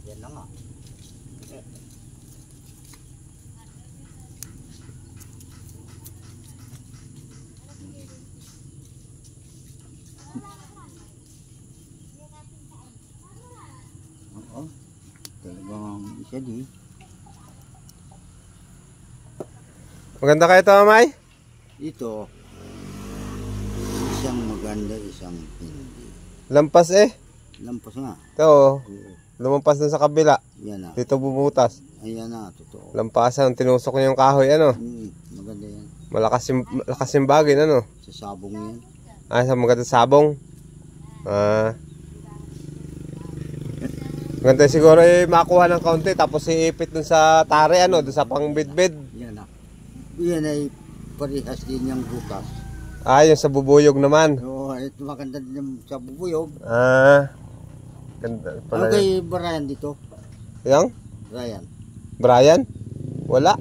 Yan na nga. Oo. Talagang isa di. Maganda kayo ito, Mamay? Ito. Isang maganda, isang hindi. Lampas eh. Lampas nga. Ito, Oo. lumampas na sa kabila. Yan na. Dito bubutas. Ayan na, totoo. Lampasan, tinusok niya yung kahoy, ano? Maganda yan. Malakas yung bagin, ano? Sa sabong yan. Ah, sa maganda sabong. Ah. Maganda siguro eh, makuha ng kaunti, tapos iipit dun sa tare, ano? Dun sa pangbidbid. Yan na. Yan ay parehas din yung bukas. Ah, yung sa bubuyog naman. Oo, ito maganda din yung sa bubuyog. Ah. Ganda pala. Ano kay Brian dito? Yang? Brian. Brian? Wala.